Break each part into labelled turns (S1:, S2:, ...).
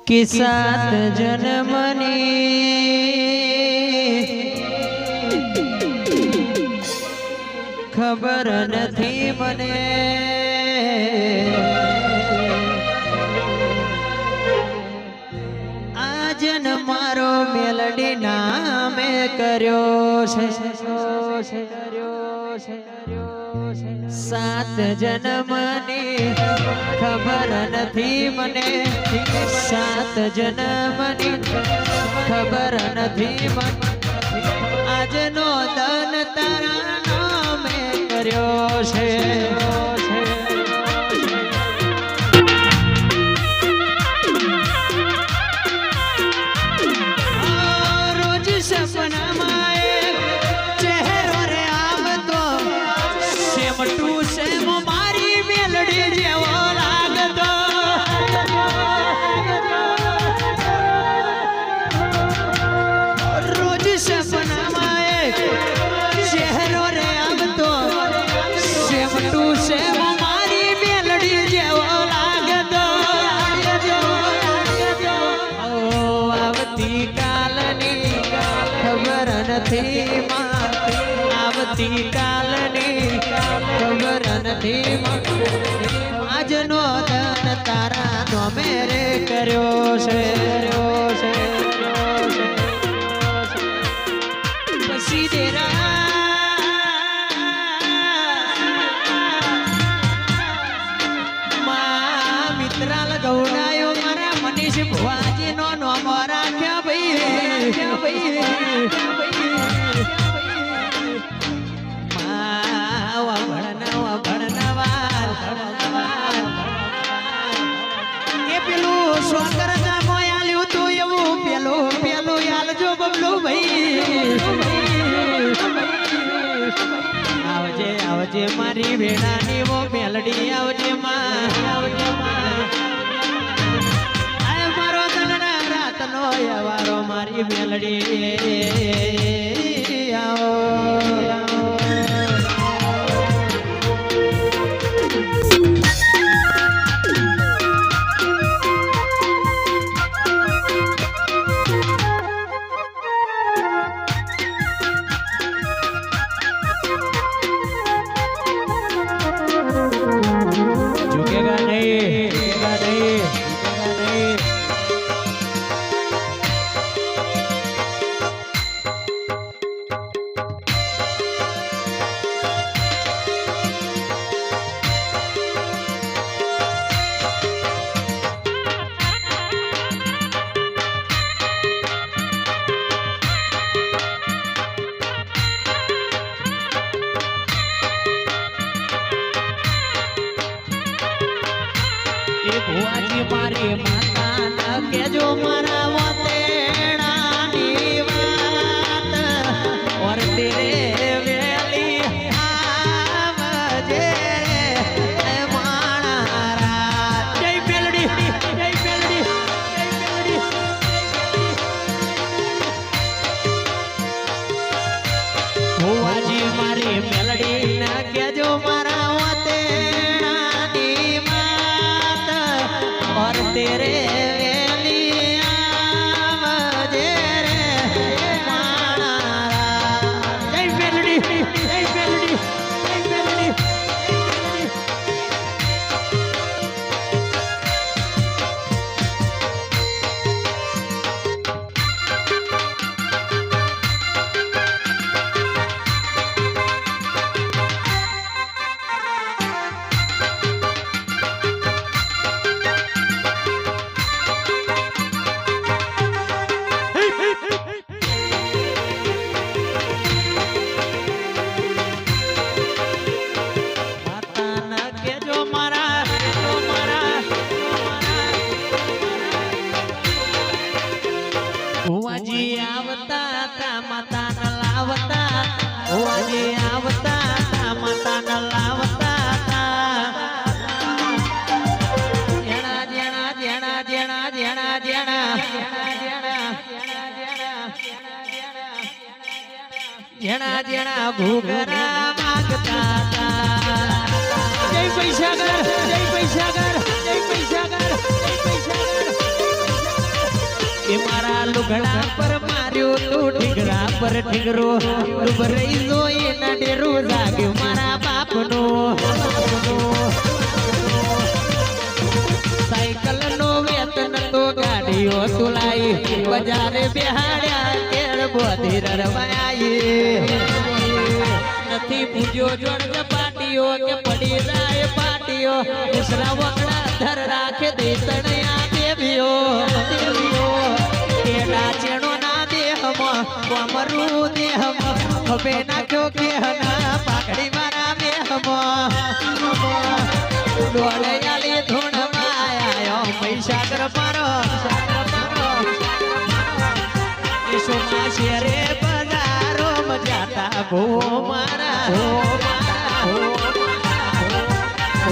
S1: कि सात जन्मनी खबर नथी मने आजन मारो मेलडी नामे कर्यो छे सात जन्मनी खबर नथी मने सात जन्मनी खबर नथी मने આજનો દાન તારા નામે કર્યો છે રોજ સપનામાં એક ચહેરો રે આવતો સેમ ટુ સેમ મારી મેલડી જેવો લાગતો રોજ સપનામાં ચહેરો રે આવતો સેમ ટુ સેમ મારી મેલડી જેવો લાગતો આવતી કાલની ખબર નથી આવતી કાલની ખબર નથી આજનો દાન તારા નોમે રે કર્યો છે મિત્રાલ ગૌડાયો મારા મનીષ ભુવાજી નો નોમ રાખ્યા ભાઈ એ પેલું સ્વાગર ગામો આલ્યું તું એવું પેલું આલજો બબલુ ભાઈ આવજે આવજે મારી વેડાની વો મેલડી આવજે આય મારો દનડા રાતનો યવારો મારી મેલડી આવો ભુવાજી મારી માતા ન કેજો મારા વતેડાની વાત ઓર તેરે વેલી આવજે માણારા જય મેલડી ભુવાજી મારી મેલડી ન કેજો મારા વતેડાની और तेरे वेली आवजे रे माणारा जय मेलडी ભુવાજી આવતા તા માતા ન લાવતા ભુવાજી આવતા તા માતા ન લાવતા જેણા ઘૂઘરા માંગતા જય પૈસાગર જય પૈસાગર જય પૈસાગર જય પૈસાગર લુગડા પર માર્યો તું ઠીકરા પર ઠીકરો ડુબરઈ જોઈ ના ડેરું જાગ્યું મારા બાપનો સાયકલ નો વેતન તો ગાડીઓ તુલાઈ બજારે બેહાડ્યા કેળ બોધી રરવાયા નથી પૂજ્યો જોડ પાટીઓ કે પડી જાય પાટીઓ દુસરા વગડા ધર રાખે દેતણ્યા દેવીઓ કેડા ચેણો ના દેહમાં કોમરું દેહમાં હવે નાખ્યો કે હના પાકડી મારા દેહમાં ડોળે આલી ધૂણમાં આયો મહીસાગર મારો ઈસોના શેરે બજારો મજાતા ભો મારા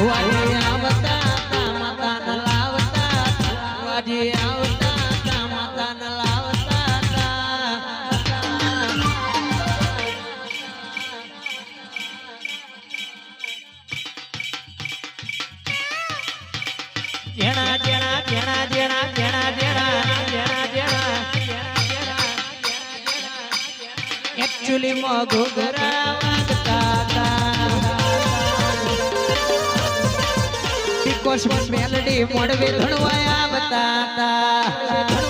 S1: વાજી આવતા માતા ન લાવતા વાજી આવતા માતા ન લાવતા જેણા જેણા જેણા જેણા જેણા જેણા જેણા એકચ્યુઅલી માં ઘોઘરા વાગતા હતા બીકોસ મેલડી મોડવે ધણવાયા આવતા હતા